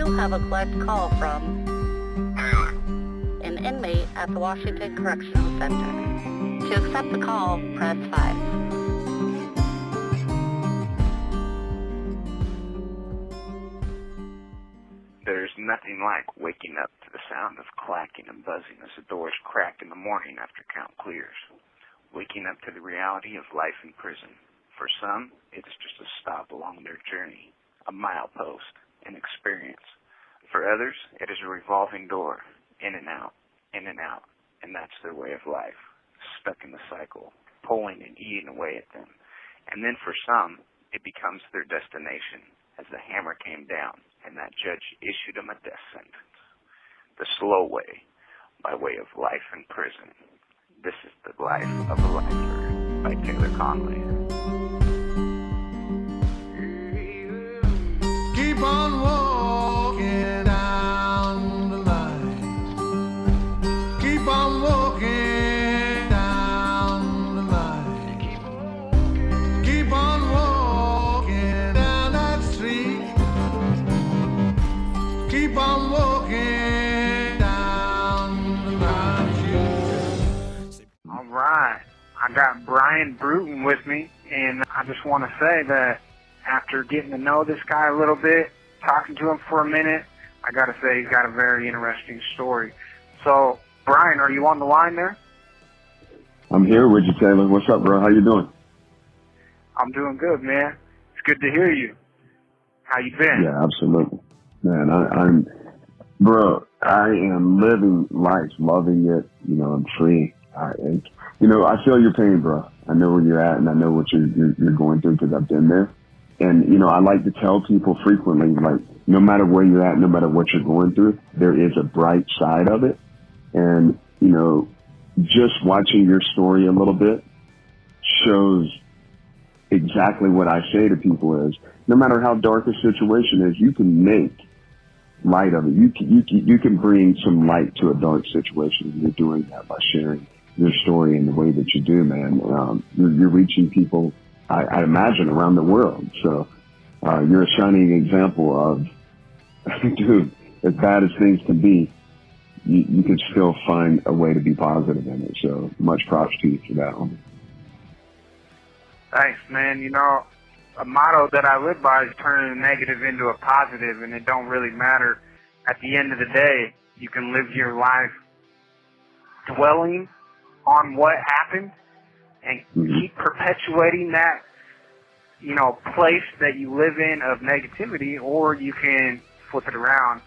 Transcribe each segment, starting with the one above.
You have a collect call from Taylor. an inmate at the Washington Correctional Center. To accept the call, press 5. There's nothing like waking up to the sound of clacking and buzzing as the doors crack in the morning after count clears. Waking up to the reality of life in prison. For some, it's just a stop along their journey, a milepost, an experience. For others, it is a revolving door, in and out, and that's their way of life, stuck in the cycle, pulling and eating away at them. And then for some, it becomes their destination, as the hammer came down and that judge issued them a death sentence. The slow way, by way of life in prison. This is The Life of a Lifer by Taylor Conway. Keep on walking down the line. Keep on walking down the line. Keep on walking down that street. Keep on walking down the line. All right. I got Bryan Burton with me, and I just want to say that after getting to know this guy a little bit, talking to him for a minute, I got to say he's got a very interesting story. So, Bryan, are you on the line there? I'm here with you, Taylor. What's up, bro? How you doing? I'm doing good, man. It's good to hear you. How you been? Yeah, absolutely. Man, I am living life, loving it. You know, I'm free. I feel your pain, bro. I know where you're at, and I know what you're going through because I've been there. And, you know, I like to tell people frequently, like, no matter where you're at, no matter what you're going through, there is a bright side of it. And, you know, just watching your story a little bit shows exactly what I say to people is, no matter how dark a situation is, you can make light of it. You can bring some light to a dark situation. And you're doing that by sharing your story in the way that you do, man. You're reaching people, I imagine, around the world. So you're a shining example of, dude, as bad as things can be, you can still find a way to be positive in it. So much props to you for that one. Thanks, man. You know, a motto that I live by is turning a negative into a positive, and it don't really matter. At the end of the day, you can live your life dwelling on what happened and keep perpetuating that, you know, place that you live in of negativity, or you can flip it around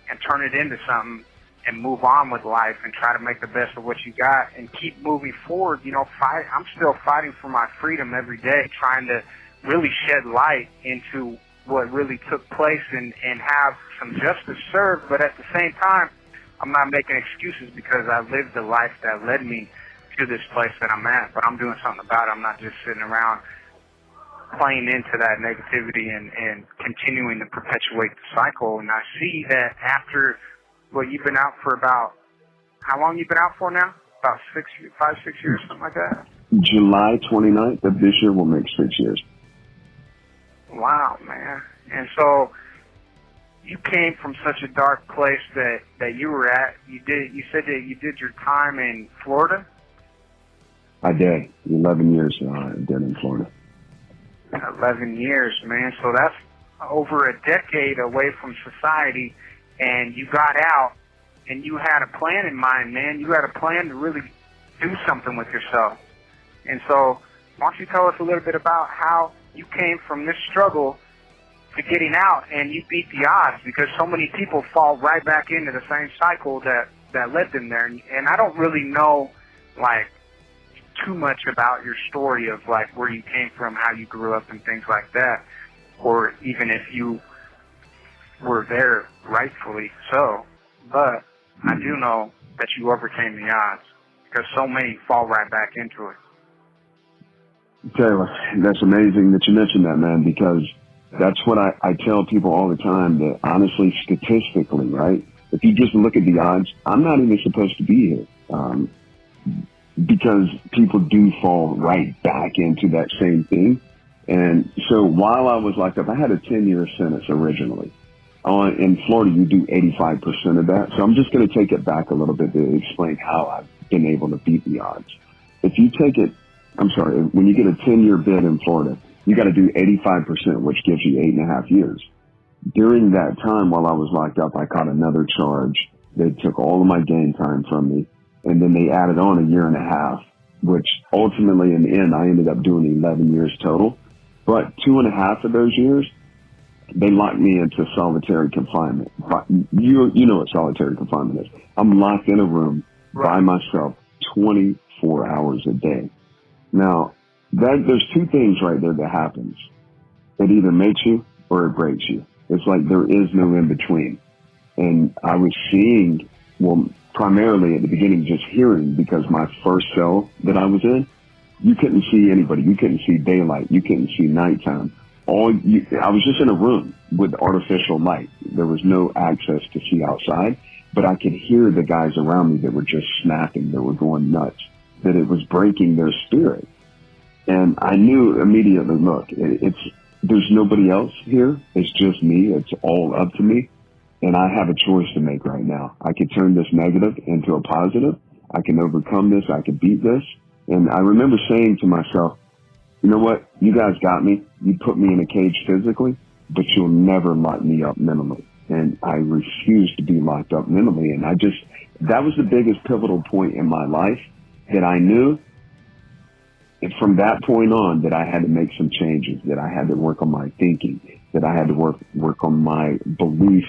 and turn it into something and move on with life and try to make the best of what you got and keep moving forward. You know, I'm still fighting for my freedom every day, trying to really shed light into what really took place and have some justice served. But at the same time, I'm not making excuses because I lived the life that led me to this place that I'm at, but I'm doing something about it. I'm not just sitting around playing into that negativity and continuing to perpetuate the cycle. And I see that after, well, you've been out for about, how long you been out for now? About 5, 6 years, something like that? July 29th of this year will make 6 years. Wow, man. And so you came from such a dark place that you were at. You said that you did your time in Florida? I did. 11 years I did in Florida. 11 years, man. So that's over a decade away from society, and you got out, and you had a plan in mind, man. You had a plan to really do something with yourself. And so why don't you tell us a little bit about how you came from this struggle to getting out, and you beat the odds, because so many people fall right back into the same cycle that led them there. And I don't really know, like, too much about your story of, like, where you came from, how you grew up and things like that, or even if you were there rightfully so. But I do know that you overcame the odds, because so many fall right back into it. Taylor, that's amazing that you mentioned that, man, because that's what I tell people all the time, that honestly, statistically, right, if you just look at the odds, I'm not even supposed to be here, because people do fall right back into that same thing. And so while I was locked up, I had a 10-year sentence originally. In Florida, you do 85% of that. So I'm just going to take it back a little bit to explain how I've been able to beat the odds. If you take it, when you get a 10-year bid in Florida, you got to do 85%, which gives you 8.5 years. During that time while I was locked up, I caught another charge. They took all of my game time from me, and then they added on 1.5 years, which ultimately in the end, I ended up doing 11 years total. But 2.5 of those years, they locked me into solitary confinement. You know what solitary confinement is. I'm locked in a room by myself 24 hours a day. Now, there's two things right there that happens. It either makes you or it breaks you. It's like there is no in between. And I was seeing, primarily at the beginning, just hearing, because my first cell that I was in, you couldn't see anybody. You couldn't see daylight. You couldn't see nighttime. I was just in a room with artificial light. There was no access to see outside, but I could hear the guys around me that were just snapping. They were going nuts, that it was breaking their spirit. And I knew immediately, look, there's nobody else here. It's just me. It's all up to me. And I have a choice to make right now. I could turn this negative into a positive. I can overcome this. I can beat this. And I remember saying to myself, you know what? You guys got me. You put me in a cage physically, but you'll never lock me up mentally. And I refuse to be locked up mentally. And that was the biggest pivotal point in my life, that I knew, and from that point on, that I had to make some changes, that I had to work on my thinking, that I had to work on my belief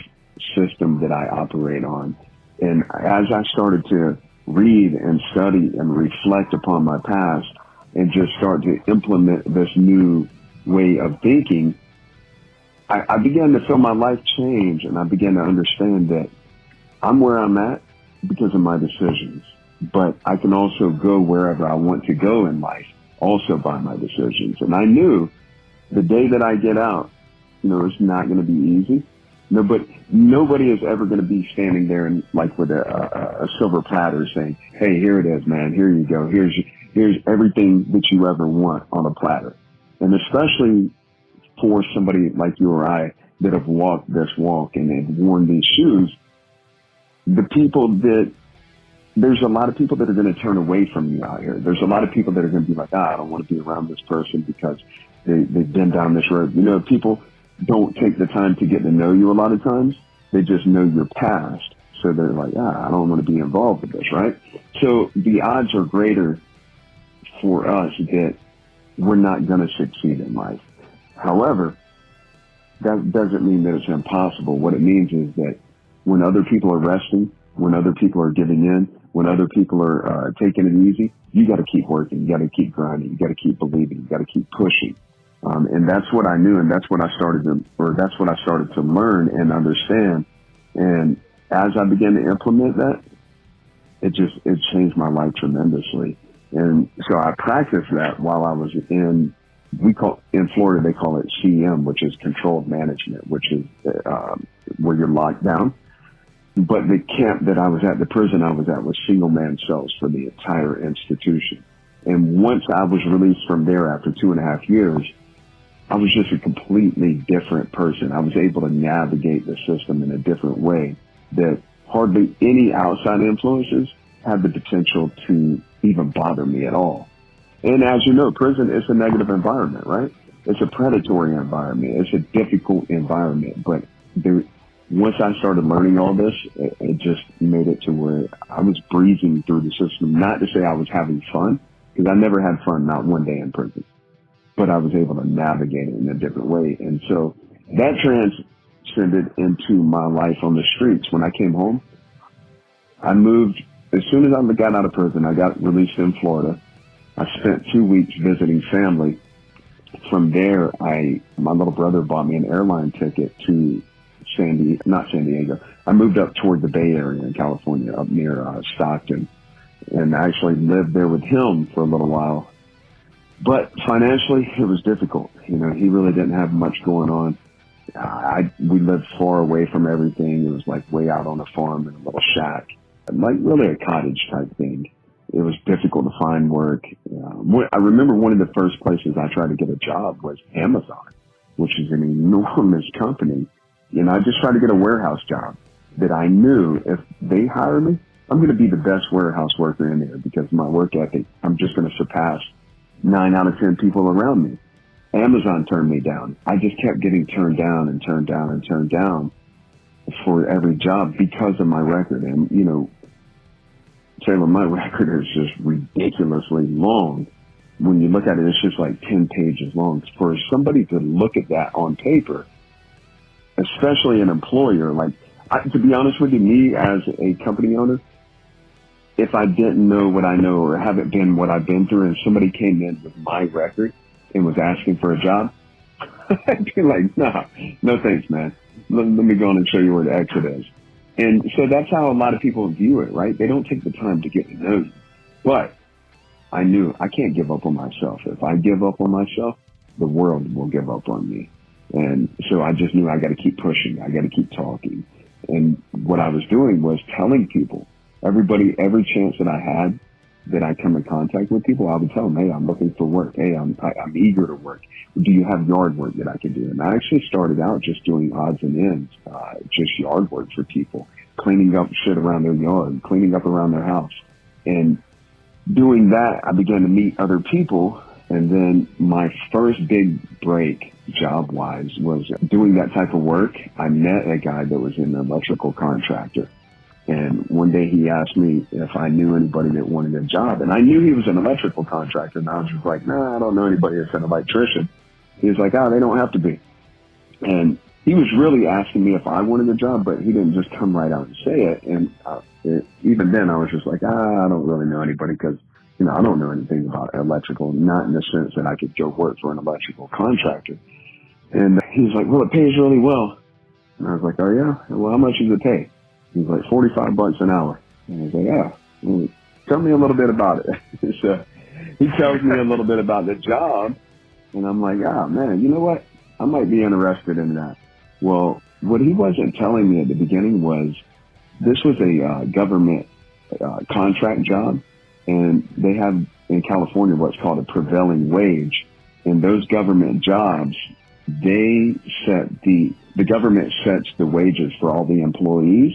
system that I operate on. And as I started to read and study and reflect upon my past and just start to implement this new way of thinking, I began to feel my life change, and I began to understand that I'm where I'm at because of my decisions, but I can also go wherever I want to go in life also by my decisions. And I knew the day that I get out, it's not going to be easy. Nobody is ever going to be standing there and like with a silver platter saying, hey, here it is, man. Here you go. Here's everything that you ever want on a platter. And especially for somebody like you or I that have walked this walk and have worn these shoes, there's a lot of people that are going to turn away from you out here. There's a lot of people that are going to be like, I don't want to be around this person because they've been down this road. People don't take the time to get to know you a lot of times. They just know your past. So they're like, I don't want to be involved with this, right? So the odds are greater for us that we're not going to succeed in life. However, that doesn't mean that it's impossible. What it means is that when other people are resting, when other people are giving in, when other people are taking it easy, you got to keep working. You got to keep grinding. You got to keep believing. You got to keep pushing. And that's what I knew, and that's what I started to learn and understand. And as I began to implement that, it changed my life tremendously. And so I practiced that while I was in Florida, they call it CM, which is controlled management, which is where you're locked down. But the camp that I was at, the prison I was at, was single man cells for the entire institution. And once I was released from there after 2.5 years, I was just a completely different person. I was able to navigate the system in a different way that hardly any outside influences had the potential to even bother me at all. And as you know, prison is a negative environment, right? It's a predatory environment. It's a difficult environment. But once I started learning all this, it just made it to where I was breezing through the system. Not to say I was having fun, because I never had fun, not one day in prison. But I was able to navigate it in a different way. And so that transcended into my life on the streets. When I came home, I moved. As soon as I got out of prison, I got released in Florida. I spent 2 weeks visiting family. From there, my little brother bought me an airline ticket to not San Diego. I moved up toward the Bay Area in California, up near Stockton, and I actually lived there with him for a little while. But financially, it was difficult. He really didn't have much going on. We lived far away from everything. It was like way out on a farm in a little shack, like really a cottage type thing. It was difficult to find work. I remember one of the first places I tried to get a job was Amazon, which is an enormous company. You know, I just tried to get a warehouse job that I knew if they hire me, I'm going to be the best warehouse worker in there because of my work ethic. I'm just going to surpass 9 out of 10 people around me. Amazon turned me down. I just kept getting turned down and turned down and turned down for every job because of my record. And, you know, Taylor, my record is just ridiculously long. When you look at it, it's just like 10 pages long. For somebody to look at that on paper, especially an employer, like, to be honest with you, me as a company owner, if I didn't know what I know or haven't been what I've been through and somebody came in with my record and was asking for a job, I'd be like, nah, no thanks, man. Let me go on and show you where the exit is. And so that's how a lot of people view it, right? They don't take the time to get to know you. But I knew I can't give up on myself. If I give up on myself, the world will give up on me. And so I just knew I got to keep pushing. I got to keep talking. And what I was doing was telling people, everybody, every chance that I had that I come in contact with people, I would tell them, hey, I'm looking for work. Hey, I'm eager to work. Do you have yard work that I can do? And I actually started out just doing odds and ends, just yard work for people, cleaning up shit around their yard, cleaning up around their house. And doing that, I began to meet other people. And then my first big break job-wise was doing that type of work. I met a guy that was an electrical contractor. And one day he asked me if I knew anybody that wanted a job. And I knew he was an electrical contractor. And I was just like, nah, I don't know anybody that's an electrician. He was like, they don't have to be. And he was really asking me if I wanted a job, but he didn't just come right out and say it. And even then I was just like, I don't really know anybody because, you know, I don't know anything about electrical, not in the sense that I could go work for an electrical contractor. And he was like, well, it pays really well. And I was like, oh yeah? Well, how much does it pay? He was like, $45 an hour. And I was like, yeah. Well, tell me a little bit about it. So he tells me a little bit about the job. And I'm like, man, you know what? I might be interested in that. Well, what he wasn't telling me at the beginning was this was a government contract job. And they have in California what's called a prevailing wage. And those government jobs, they set the government sets the wages for all the employees.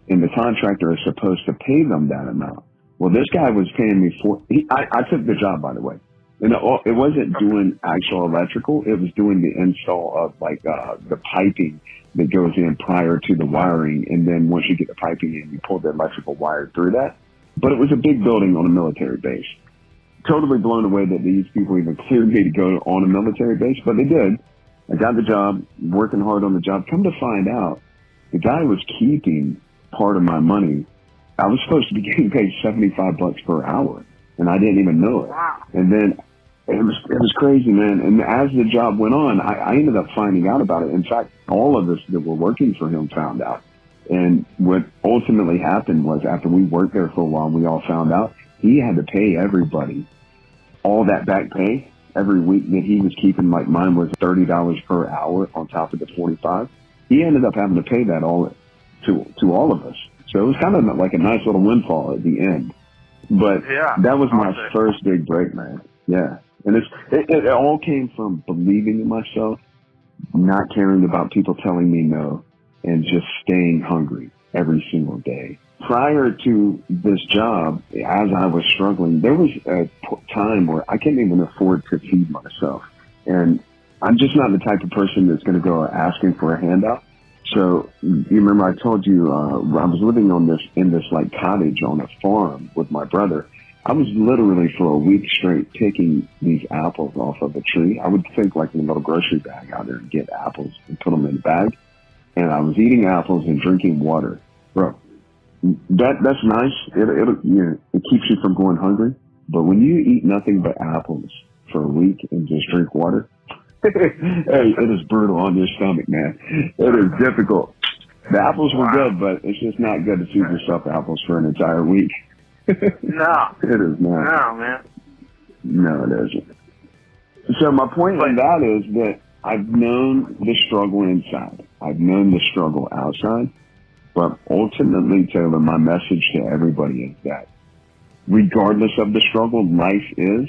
And the contractor is supposed to pay them that amount. Well, this guy was paying me I took the job, by the way. And it wasn't doing actual electrical. It was doing the install of like the piping that goes in prior to the wiring. And then once you get the piping in, you pull the electrical wire through that. But it was a big building on a military base. Totally blown away that these people even cleared me to go on a military base, but they did. I got the job, working hard on the job. Come to find out, the guy was keeping part of my money. I was supposed to be getting paid $75 per hour, and I didn't even know it. Wow. And then it was crazy, man. And as the job went on, I ended up finding out about it. In fact, all of us that were working for him found out. And what ultimately happened was after we worked there for a while, we all found out he had to pay everybody all that back pay every week that he was keeping. Like mine was $30 per hour on top of the 45. He ended up having to pay that all to all of us. So it was kind of like a nice little windfall at the end. But yeah, that was my first big break, man. Yeah. And it all came from believing in myself, not caring about people telling me no, and just staying hungry every single day. Prior to this job, as I was struggling, there was a time where I couldn't even afford to feed myself. And I'm just not the type of person that's going to go asking for a handout. So you remember I told you I was living in this like cottage on a farm with my brother. I was literally for a week straight picking these apples off of a tree. I would take like a little grocery bag out there and get apples and put them in a bag. And I was eating apples and drinking water. Bro, that's nice. It keeps you from going hungry. But when you eat nothing but apples for a week and just drink water, hey, it is brutal on your stomach, man. It is difficult. The apples were good, but it's just not good to feed yourself apples for an entire week. No. It is not. No, man. No, it isn't. So my point in that is that I've known the struggle inside. I've known the struggle outside. But ultimately, Taylor, my message to everybody is that regardless of the struggle, life is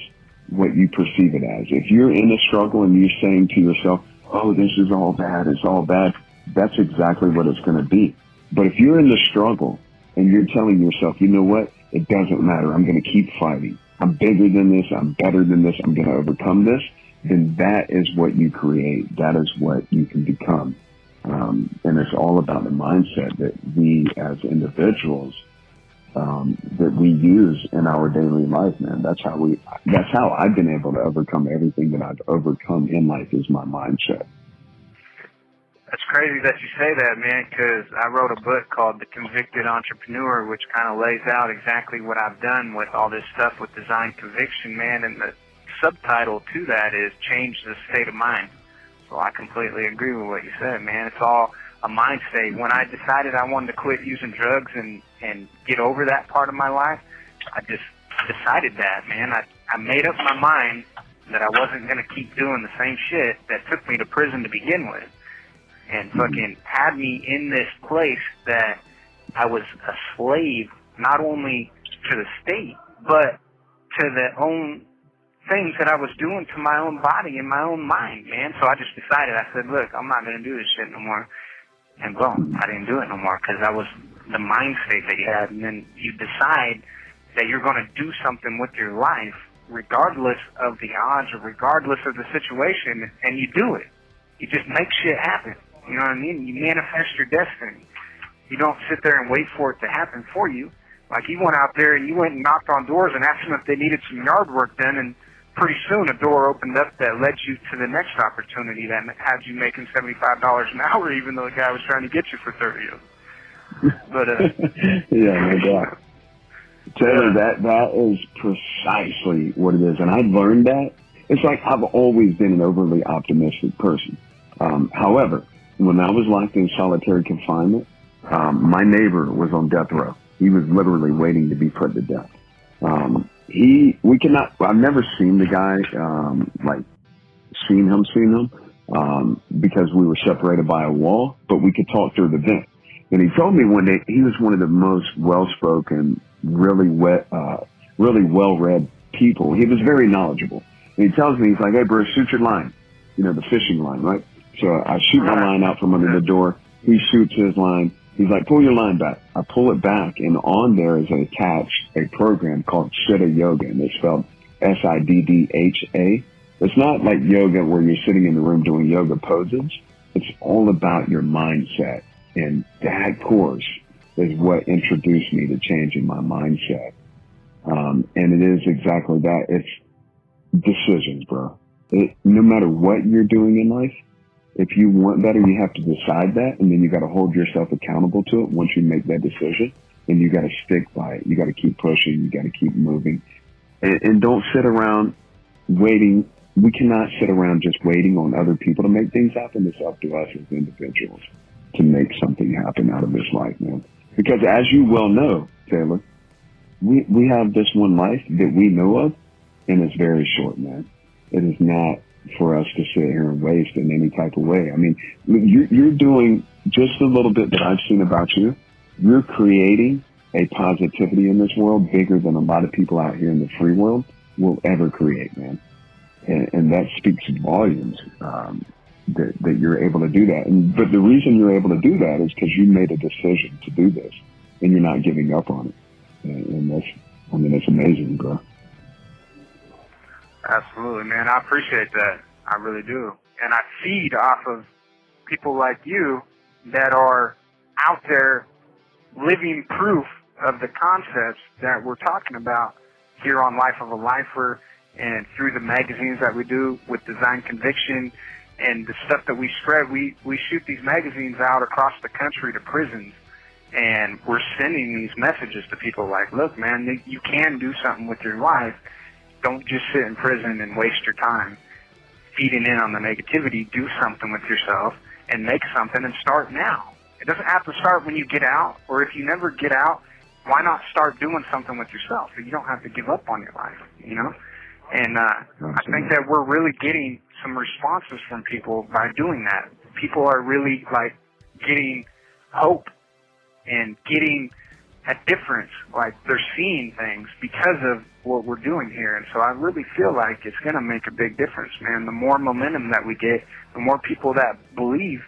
what you perceive it as. If you're in a struggle and you're saying to yourself, oh, this is all bad, it's all bad, that's exactly what it's going to be. But if you're in the struggle and you're telling yourself, you know what, it doesn't matter, I'm going to keep fighting, I'm bigger than this, I'm better than this, I'm going to overcome this, then that is what you create. That is what you can become. And it's all about the mindset that we as individuals, that we use in our daily life, man. That's how I've been able to overcome everything that I've overcome in life, is my mindset. That's crazy that you say that, man, because I wrote a book called The Convicted Entrepreneur, which kind of lays out exactly what I've done with all this stuff with design conviction, man, and the subtitle to that is Change the State of Mind. So I completely agree with what you said, man. It's all a mind state. When I decided I wanted to quit using drugs and get over that part of my life, I just decided that, man. I made up my mind that I wasn't going to keep doing the same shit that took me to prison to begin with. And fucking had me in this place that I was a slave, not only to the state, but to the own things that I was doing to my own body and my own mind, man. So I just decided, I said, look, I'm not going to do this shit no more. And boom, I didn't do it no more because that was the mind state that you had. And then you decide that you're going to do something with your life regardless of the odds or regardless of the situation, and you do it. You just make shit happen. You know what I mean? You manifest your destiny. You don't sit there and wait for it to happen for you. Like you went out there and you went and knocked on doors and asked them if they needed some yard work done, and pretty soon a door opened up that led you to the next opportunity that had you making $75 an hour, even though the guy was trying to get you for 30 of them. But yeah, no doubt. Taylor, that is precisely what it is, and I learned that. It's like I've always been an overly optimistic person. However, when I was locked in solitary confinement, my neighbor was on death row. He was literally waiting to be put to death. I've never seen the guy, seen him, because we were separated by a wall, but we could talk through the vent. And he told me one day, he was one of the most well-spoken, really well-read people. He was very knowledgeable. And he tells me, he's like, hey, bro, shoot your line. You know, the fishing line, right? So I shoot my line out from under the door. He shoots his line. He's like, pull your line back. I pull it back, and on there is attached a program called Siddha Yoga, and it's spelled Siddha. It's not like yoga where you're sitting in the room doing yoga poses. It's all about your mindset, and that course is what introduced me to changing my mindset. And it is exactly that. It's decisions, bro. No matter what you're doing in life, if you want better, you have to decide that, and then you got to hold yourself accountable to it once you make that decision, and you got to stick by it. You got to keep pushing. You got to keep moving, and don't sit around waiting. We cannot sit around just waiting on other people to make things happen. It's up to us as individuals to make something happen out of this life, man. Because as you well know, Taylor, we have this one life that we know of, and it's very short, man. It is not for us to sit here and waste in any type of way. I mean, you're doing just a little bit that I've seen about you. You're creating a positivity in this world bigger than a lot of people out here in the free world will ever create, man. And that speaks volumes, that you're able to do that. But the reason you're able to do that is because you made a decision to do this, and you're not giving up on it. And it's amazing, bro. Absolutely, man. I appreciate that. I really do. And I feed off of people like you that are out there living proof of the concepts that we're talking about here on Life of a Lifer and through the magazines that we do with Design Conviction and the stuff that we spread. We shoot these magazines out across the country to prisons, and we're sending these messages to people like, look, man, you can do something with your life. Don't just sit in prison and waste your time feeding in on the negativity. Do something with yourself and make something, and start now. It doesn't have to start when you get out, or if you never get out, why not start doing something with yourself so you don't have to give up on your life, you know? And I think that we're really getting some responses from people by doing that. People are really, like, getting hope and getting a difference. Like, they're seeing things because of what we're doing here. And so I really feel like it's going to make a big difference, man. The more momentum that we get, the more people that believe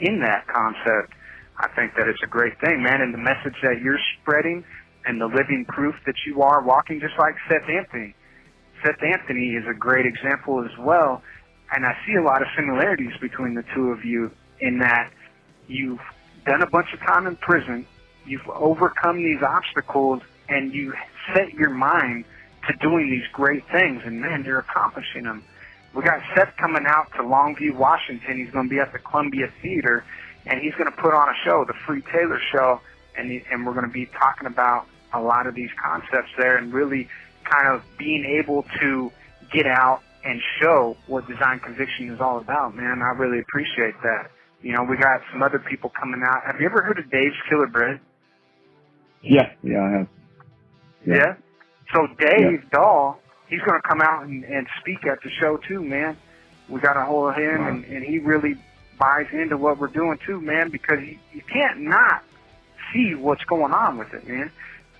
in that concept, I think that it's a great thing, man. And the message that you're spreading and the living proof that you are walking, just like Seth Anthony. Seth Anthony is a great example as well. And I see a lot of similarities between the two of you in that you've done a bunch of time in prison, you've overcome these obstacles, and you set your mind to doing these great things, and man, you're accomplishing them. We got Seth coming out to Longview, Washington. He's going to be at the Columbia Theater, and he's going to put on a show, the Free Taylor Show, and we're going to be talking about a lot of these concepts there and really kind of being able to get out and show what design conviction is all about, man. I really appreciate that. You know, we got some other people coming out. Have you ever heard of Dave's Killer Bread? Yeah, I have. Yeah? So Dave Dahl, he's going to come out and speak at the show too, man. We got a hold of him, and he really buys into what we're doing too, man, because you can't not see what's going on with it, man.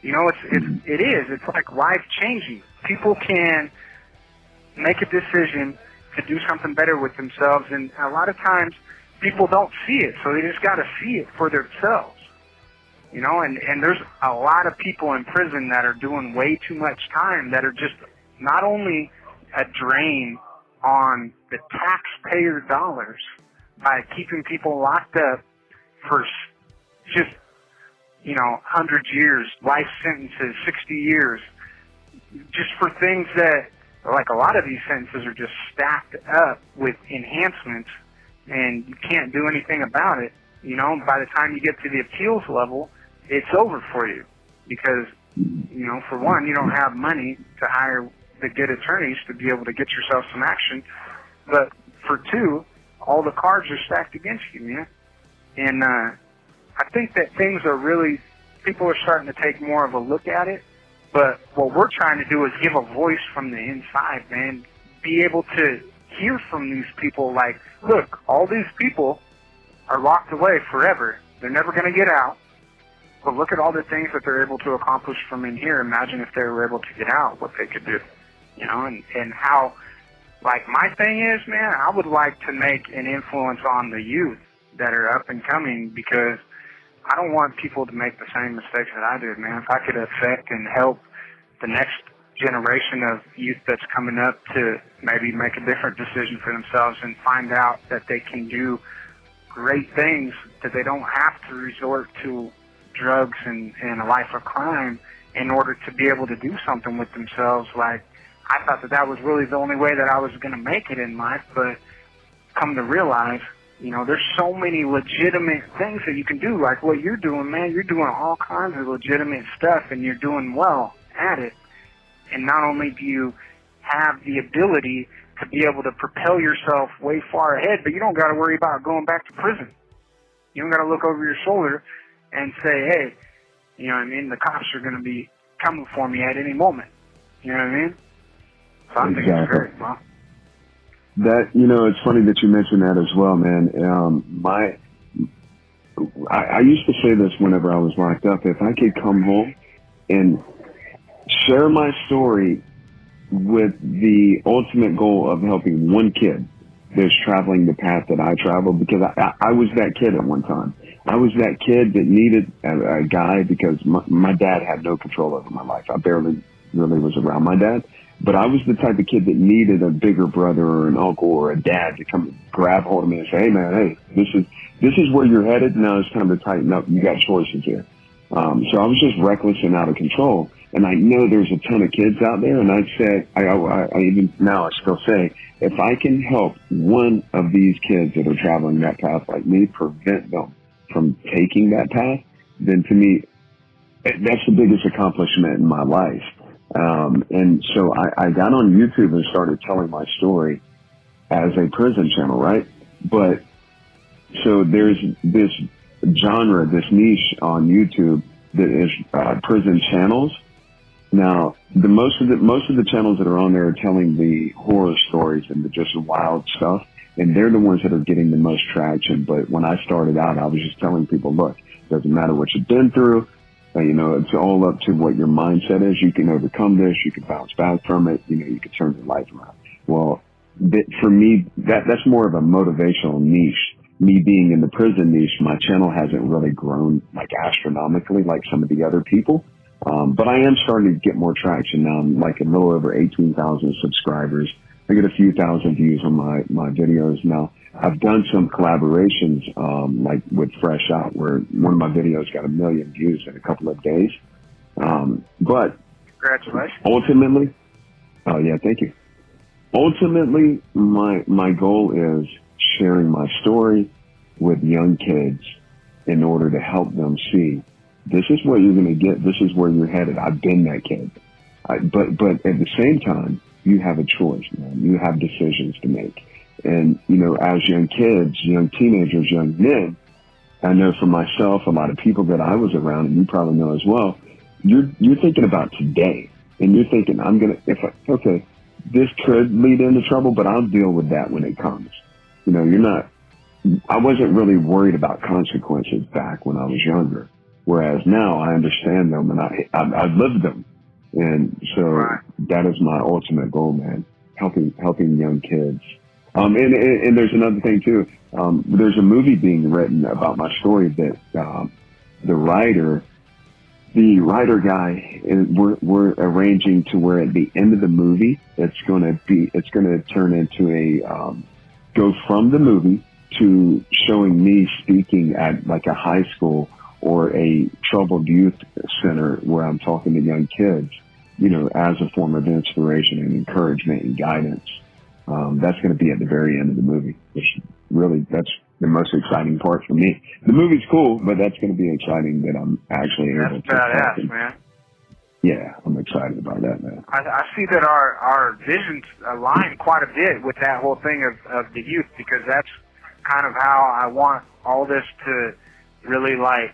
You know, it's like life-changing. People can make a decision to do something better with themselves, and a lot of times people don't see it, so they just got to see it for themselves. You know, and there's a lot of people in prison that are doing way too much time that are just not only a drain on the taxpayer dollars by keeping people locked up for just, 100 years, life sentences, 60 years, just for things that, like a lot of these sentences are just stacked up with enhancements, and you can't do anything about it. You know, by the time you get to the appeals level, it's over for you because, for one, you don't have money to hire the good attorneys to be able to get yourself some action. But for two, all the cards are stacked against you, man. And I think that people are starting to take more of a look at it. But what we're trying to do is give a voice from the inside, man. Be able to hear from these people like, look, all these people are locked away forever. They're never going to get out. But look at all the things that they're able to accomplish from in here. Imagine if they were able to get out, what they could do. And how, like, my thing is, man, I would like to make an influence on the youth that are up and coming because I don't want people to make the same mistakes that I did, man. If I could affect and help the next generation of youth that's coming up to maybe make a different decision for themselves and find out that they can do great things, that they don't have to resort to drugs and a life of crime in order to be able to do something with themselves. Like, I thought that was really the only way that I was going to make it in life, but come to realize, there's so many legitimate things that you can do, like what you're doing, man. You're doing all kinds of legitimate stuff, and you're doing well at it. And not only do you have the ability to be able to propel yourself way far ahead, but you don't got to worry about going back to prison. You don't got to look over your shoulder and say, hey, the cops are going to be coming for me at any moment. You know what I mean? So I think it's great, well. That, it's funny that you mentioned that as well, man. I used to say this whenever I was locked up. If I could come home and share my story with the ultimate goal of helping one kid that's traveling the path that I traveled, because I was that kid at one time. I was that kid that needed a guy because my dad had no control over my life. I barely really was around my dad, but I was the type of kid that needed a bigger brother or an uncle or a dad to come grab hold of me and say, hey man, hey, this is where you're headed. Now it's time to tighten up. You got choices here. So I was just reckless and out of control. And I know there's a ton of kids out there. And I said, I even now I still say, if I can help one of these kids that are traveling that path like me, prevent them from taking that path, then to me, that's the biggest accomplishment in my life. And so I got on YouTube and started telling my story as a prison channel, right? But so there's this genre, this niche on YouTube that is prison channels. Now, most of the channels that are on there are telling the horror stories and the just wild stuff, and they're the ones that are getting the most traction. But when I started out, I was just telling people, look, it doesn't matter what you've been through. It's all up to what your mindset is. You can overcome this. You can bounce back from it. You can turn your life around. Well, for me, that's more of a motivational niche me being in the prison niche, my channel hasn't really grown like astronomically like some of the other people. But I am starting to get more traction now. I'm like a little over 18,000 subscribers. I get a few thousand views on my videos now. I've done some collaborations, like with Fresh Out, where one of my videos got 1 million views in a couple of days. But Congratulations. ultimately, oh yeah, thank you. Ultimately, my goal is sharing my story with young kids in order to help them see this is what you're going to get. This is where you're headed. I've been that kid. But at the same time, you have a choice, man. You have decisions to make. And, you know, as young kids, young teenagers, young men, I know for myself, a lot of people that I was around, and you probably know as well, you're thinking about today. And you're thinking, okay, this could lead into trouble, but I'll deal with that when it comes. You know, I wasn't really worried about consequences back when I was younger. Whereas now I understand them and I've lived them. And so that is my ultimate goal, man. Helping young kids. And there's another thing too. There's a movie being written about my story that, the writer guy, and we're arranging to where at the end of the movie, it's going to turn into go from the movie to showing me speaking at like a high school or a troubled youth center where I'm talking to young kids, you know, as a form of inspiration and encouragement and guidance. That's going to be at the very end of the movie, which really, that's the most exciting part for me. The movie's cool, but that's going to be exciting that I'm actually able to. That's badass, man. Yeah, I'm excited about that, man. I see that our visions align quite a bit with that whole thing of the youth, because that's kind of how I want all this to really like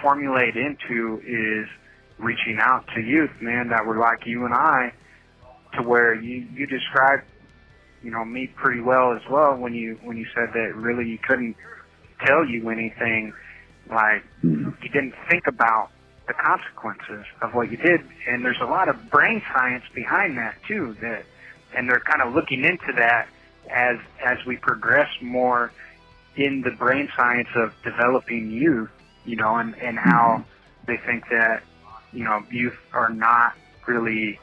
formulate into, is reaching out to youth, man, that were like you and I, to where you described, you know, me pretty well as well when you said that really you couldn't tell you anything, like you didn't think about the consequences of what you did. And there's a lot of brain science behind that too, and they're kind of looking into that as we progress more in the brain science of developing youth, you know, and how they think that, you know, youth are not really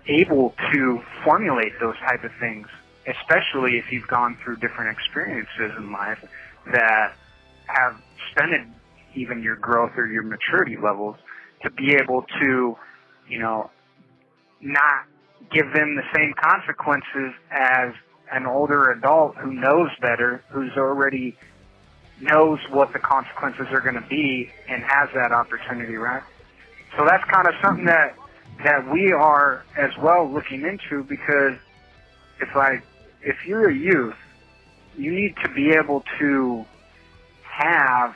able to formulate those type of things, especially if you've gone through different experiences in life that have stunted even your growth or your maturity levels, to be able to, you know, not give them the same consequences as an older adult who knows better, who's already knows what the consequences are going to be and has that opportunity, right? So that's kind of something that we are as well looking into, because it's like, if you're a youth, you need to be able to have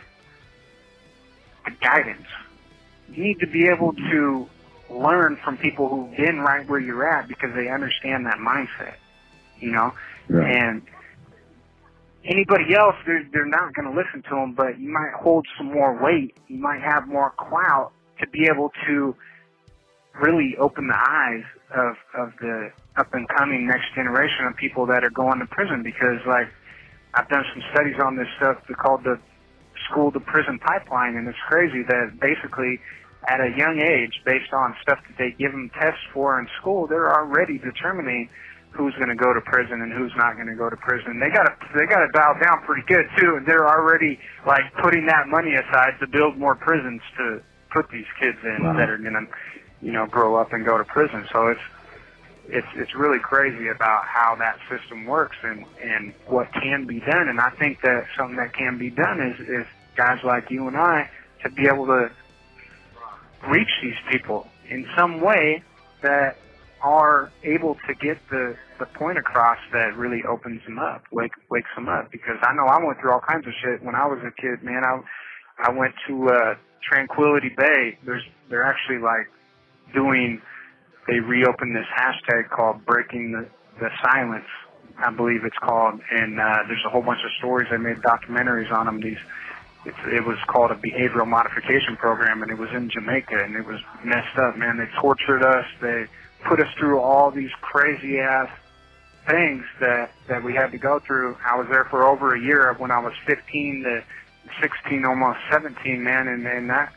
a guidance. You need to be able to learn from people who've been right where you're at, because they understand that mindset, you know? Right. And anybody else, they're not going to listen to them, but you might hold some more weight. You might have more clout to be able to really open the eyes of the up-and-coming next generation of people that are going to prison. Because, like, I've done some studies on this stuff called the school-to-prison pipeline, and it's crazy that basically at a young age, based on stuff that they give them tests for in school, they're already determining who's going to go to prison and who's not going to go to prison. They got to dial down pretty good too, and they're already like putting that money aside to build more prisons to put these kids in that are going to, you know, grow up and go to prison. So it's really crazy about how that system works and what can be done. And I think that something that can be done is guys like you and I to be able to reach these people in some way that are able to get the point across that really opens them up, wakes them up. Because I know I went through all kinds of shit when I was a kid, man. I went to Tranquility Bay. They're actually like they reopened this hashtag called Breaking the Silence, I believe it's called. And there's a whole bunch of stories. They made documentaries on them. It was called a behavioral modification program, and it was in Jamaica, and it was messed up, man. They tortured us. They put us through all these crazy-ass things that we had to go through. I was there for over a year when I was 15 to 16, almost 17, man, and that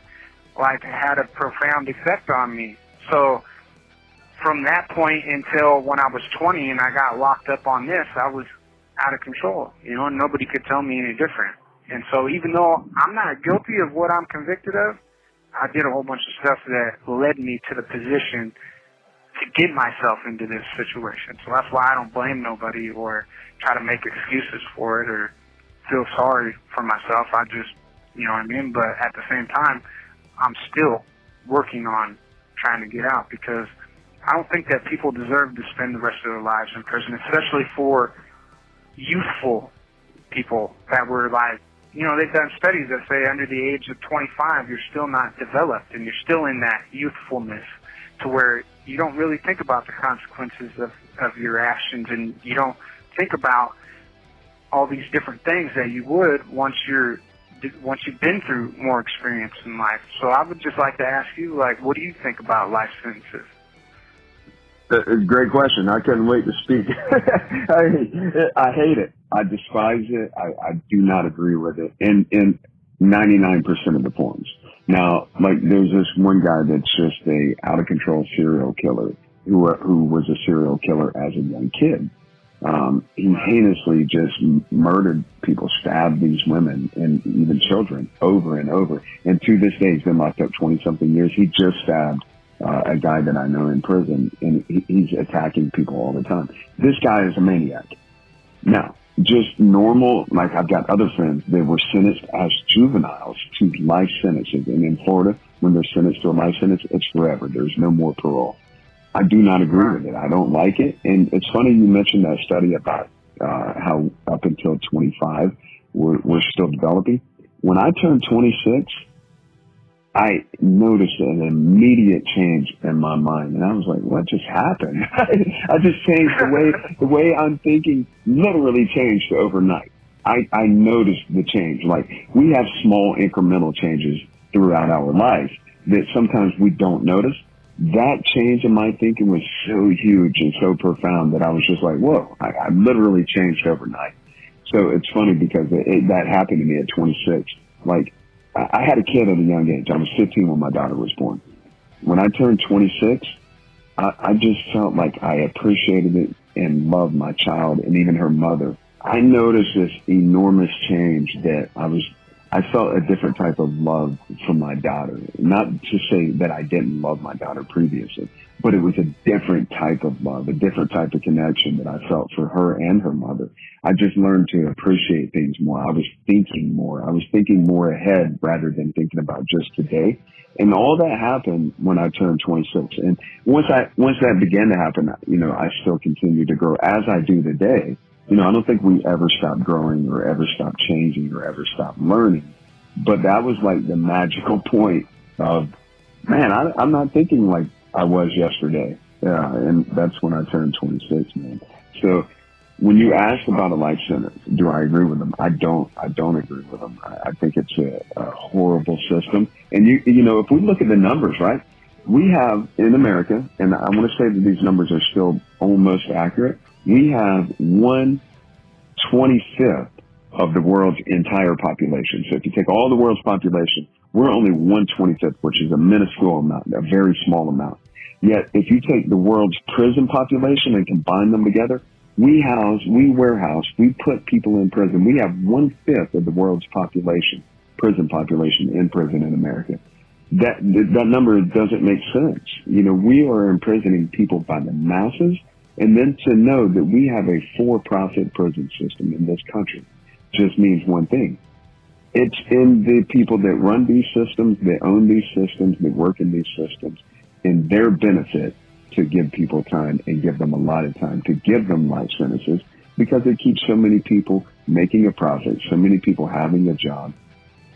like had a profound effect on me. So from that point until when I was 20 and I got locked up on this, I was out of control, you know, and nobody could tell me any different. And so even though I'm not guilty of what I'm convicted of, I did a whole bunch of stuff that led me to the position to get myself into this situation. So that's why I don't blame nobody or try to make excuses for it or feel sorry for myself. I just, you know what I mean? But at the same time, I'm still working on trying to get out because I don't think that people deserve to spend the rest of their lives in prison, especially for youthful people that were like, you know, they've done studies that say under the age of 25, you're still not developed and you're still in that youthfulness to where you don't really think about the consequences of your actions and you don't think about all these different things that you would once you've been through more experience in life. So I would just like to ask you, like, what do you think about life sentences? Great question. I couldn't wait to speak. I hate it. I despise it. I do not agree with it in 99% of the forms. Now, like, there's this one guy that's just a out of control serial killer who was a serial killer as a young kid. He heinously just murdered people, stabbed these women and even children over and over. And to this day, he's been locked up 20-something years. He just stabbed a guy that I know in prison, and he's attacking people all the time. This guy is a maniac. Now, just normal, like I've got other friends that were sentenced as juveniles to life sentences. And in Florida, when they're sentenced to a life sentence, it's forever. There's no more parole. I do not agree with it. I don't like it. And it's funny you mentioned that study about how up until 25, we're still developing. When I turned 26, I noticed an immediate change in my mind. And I was like, what just happened? I just changed the way I'm thinking, literally changed overnight. I noticed the change. Like, we have small incremental changes throughout our life that sometimes we don't notice. That change in my thinking was so huge and so profound that I was just like, whoa, I literally changed overnight. So it's funny because that happened to me at 26. Like, I had a kid at a young age. I was 15 when my daughter was born. When I turned 26, I just felt like I appreciated it and loved my child and even her mother. I noticed this enormous change that I felt a different type of love for my daughter. Not to say that I didn't love my daughter previously, but it was a different type of love, a different type of connection that I felt for her and her mother. I just learned to appreciate things more. I was thinking more. I was thinking more ahead rather than thinking about just today. And all that happened when I turned 26. And once that began to happen, you know, I still continued to grow as I do today. You know, I don't think we ever stop growing or ever stop changing or ever stop learning. But that was like the magical point of, man, I'm not thinking like I was yesterday. And that's when I turned 26, man. So when you ask about a life sentence, do I agree with them? I don't agree with them. I think it's a horrible system. And you know, if we look at the numbers, right? We have in America, and I want to say that these numbers are still almost accurate. We have 1/25th of the world's entire population. So if you take all the world's population, we're only 1/25th, which is a minuscule amount, a very small amount. Yet if you take the world's prison population and combine them together, we warehouse, we put people in prison. We have 1/5 of the world's population, prison population in prison in America. That number doesn't make sense. You know, we are imprisoning people by the masses. And then to know that we have a for-profit prison system in this country just means one thing. It's in the people that run these systems, that own these systems, that work in these systems, in their benefit to give people time and give them a lot of time, to give them life sentences, because it keeps so many people making a profit, so many people having a job.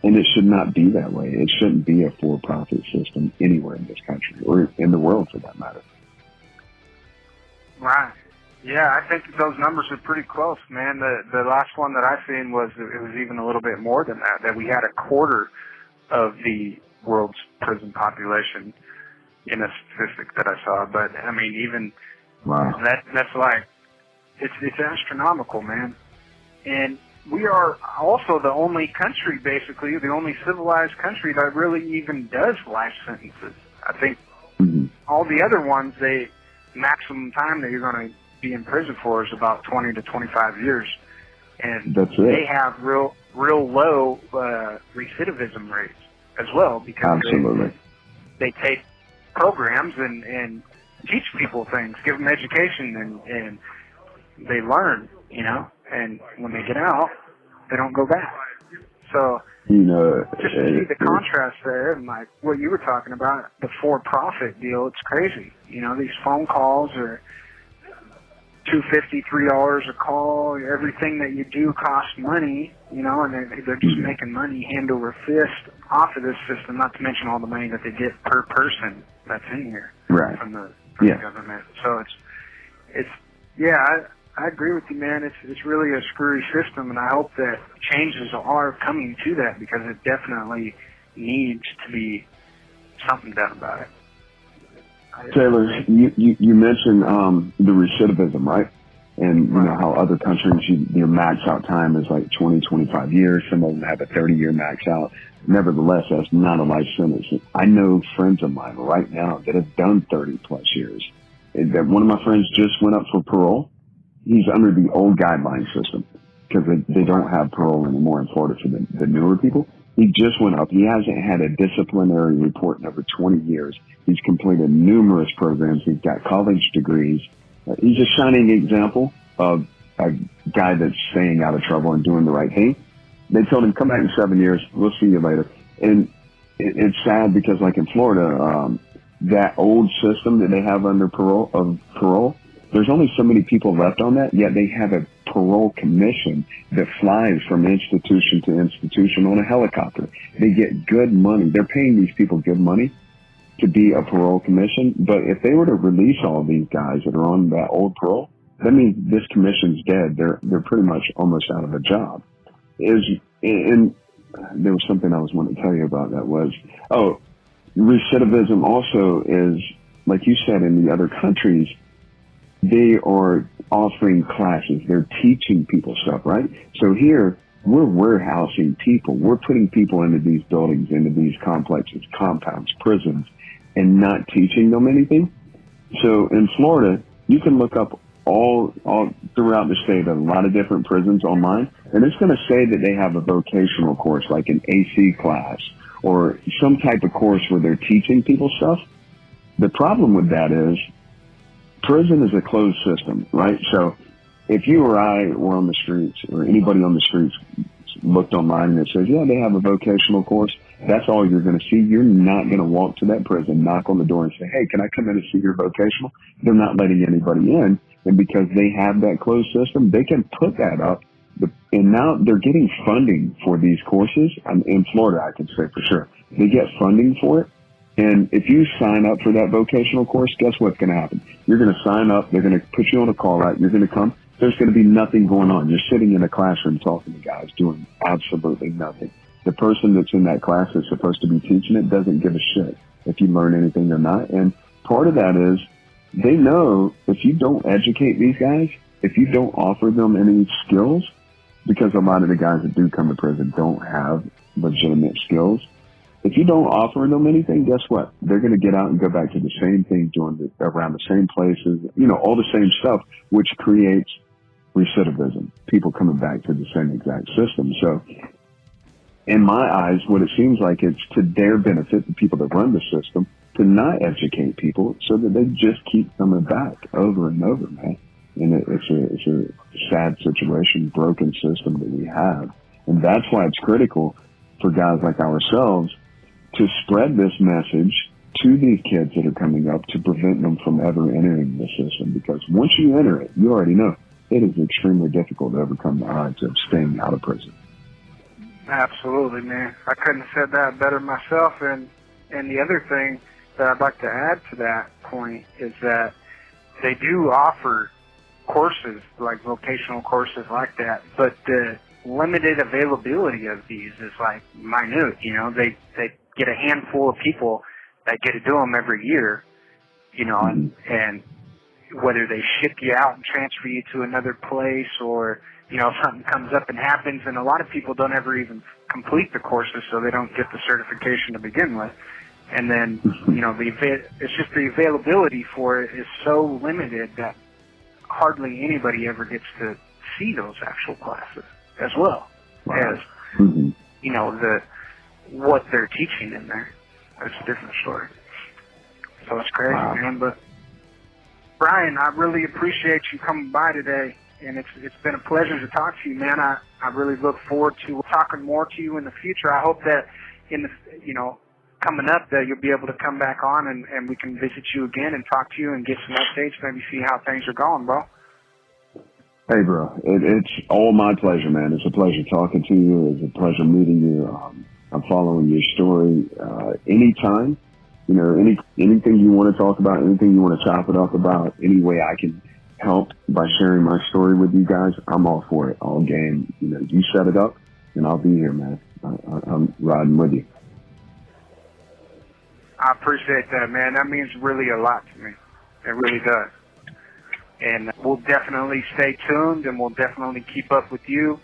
And it should not be that way. It shouldn't be a for-profit system anywhere in this country or in the world for that matter. Right. Yeah, I think those numbers are pretty close, man. The last one that I seen was it was even a little bit more than that we had a quarter of the world's prison population in a statistic that I saw. But I mean, even wow. that's like, it's astronomical, man. And we are also the only country, basically, the only civilized country that really even does life sentences. I think all the other ones, they maximum time that you're going to be in prison for is about 20 to 25 years. And they have real low recidivism rates as well, because they take programs and teach people things, give them education, and they learn, you know, and when they get out, they don't go back. So, just to see the contrast there, and like what you were talking about, the for-profit deal, it's crazy. You know, these phone calls are $2.50, $3 a call. Everything that you do costs money, you know, and they're just making money hand over fist off of this system, not to mention all the money that they get per person that's in here from the government. So I agree with you, man. It's really a screwy system, and I hope that changes are coming to that, because it definitely needs to be something done about it. Taylor, you mentioned the recidivism, right? And you know how other countries, your max out time is like 20, 25 years. Some of them have a 30-year max out. Nevertheless, that's not a life sentence. I know friends of mine right now that have done 30-plus years. One of my friends just went up for parole. He's under the old guideline system because they don't have parole anymore in Florida for the newer people. He just went up. He hasn't had a disciplinary report in over 20 years. He's completed numerous programs. He's got college degrees. He's a shining example of a guy that's staying out of trouble and doing the right thing. They told him, come back in 7 years. We'll see you later. And it's sad because, like in Florida, that old system that they have under parole, there's only so many people left on that, yet they have a parole commission that flies from institution to institution on a helicopter. They get good money. They're paying these people good money to be a parole commission. But if they were to release all these guys that are on that old parole, that means this commission's dead. They're pretty much almost out of a job. And there was something I was wanting to tell you about that was, recidivism also is, like you said, in the other countries, they are offering classes. They're teaching people stuff, right? So here, we're warehousing people. We're putting people into these buildings, into these complexes, compounds, prisons, and not teaching them anything. So in Florida, you can look up all throughout the state, a lot of different prisons online, and it's going to say that they have a vocational course, like an AC class, or some type of course where they're teaching people stuff. The problem with that is, prison is a closed system, right? So if you or I were on the streets, or anybody on the streets looked online and it says, yeah, they have a vocational course, that's all you're going to see. You're not going to walk to that prison, knock on the door and say, hey, can I come in and see your vocational? They're not letting anybody in. And because they have that closed system, they can put that up. And now they're getting funding for these courses. In Florida, I can say for sure. They get funding for it. And if you sign up for that vocational course, guess what's going to happen? You're going to sign up. They're going to put you on a call out. You're going to come. There's going to be nothing going on. You're sitting in a classroom talking to guys doing absolutely nothing. The person that's in that class that's supposed to be teaching it doesn't give a shit if you learn anything or not. And part of that is they know if you don't educate these guys, if you don't offer them any skills, because a lot of the guys that do come to prison don't have legitimate skills. If you don't offer them anything, guess what? They're going to get out and go back to the same thing, around the same places, all the same stuff, which creates recidivism, people coming back to the same exact system. So in my eyes, what it seems like it's to their benefit, the people that run the system, to not educate people so that they just keep coming back over and over, man. And it's a sad situation, broken system that we have. And that's why it's critical for guys like ourselves to spread this message to these kids that are coming up to prevent them from ever entering the system. Because once you enter it, you already know it is extremely difficult to overcome the odds of staying out of prison. Absolutely, man. I couldn't have said that better myself. And the other thing that I'd like to add to that point is that they do offer courses, like vocational courses like that, but the limited availability of these is like minute. They get a handful of people that get to do them every year, and whether they ship you out and transfer you to another place, or something comes up and happens, and a lot of people don't ever even complete the courses, so they don't get the certification to begin with. And then it's just the availability for it is so limited that hardly anybody ever gets to see those actual classes as well as what they're teaching in there. That's a different story. So it's crazy, man. But Bryan, I really appreciate you coming by today, and it's been a pleasure to talk to you, man. I really look forward to talking more to you in the future. I hope that in the coming up that you'll be able to come back on and we can visit you again and talk to you and get some updates, maybe see how things are going, bro. Hey, bro, it's all my pleasure, man. It's a pleasure talking to you. It's a pleasure meeting you. I'm following your story. Anytime, anything you want to talk about, anything you want to chop it up about, any way I can help by sharing my story with you guys, I'm all for it. All game. You set it up, and I'll be here, man. I'm riding with you. I appreciate that, man. That means really a lot to me. It really does. And we'll definitely stay tuned, and we'll definitely keep up with you.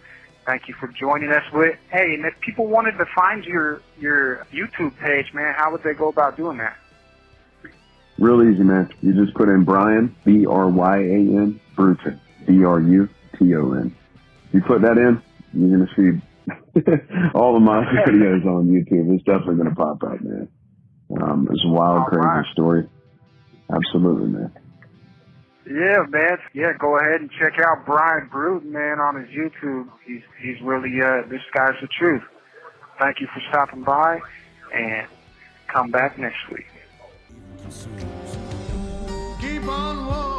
Thank you for joining us. Hey, and if people wanted to find your YouTube page, man, how would they go about doing that? Real easy, man. You just put in Bryan, Bryan, Brunton, Bruton. You put that in, you're going to see all of my videos on YouTube. It's definitely going to pop up, man. It's a wild, crazy story. Absolutely, man. Yeah, man. Yeah, go ahead and check out Bryan Brunton, man, on his YouTube. He's really, this guy's the truth. Thank you for stopping by, and come back next week. Keep on walking.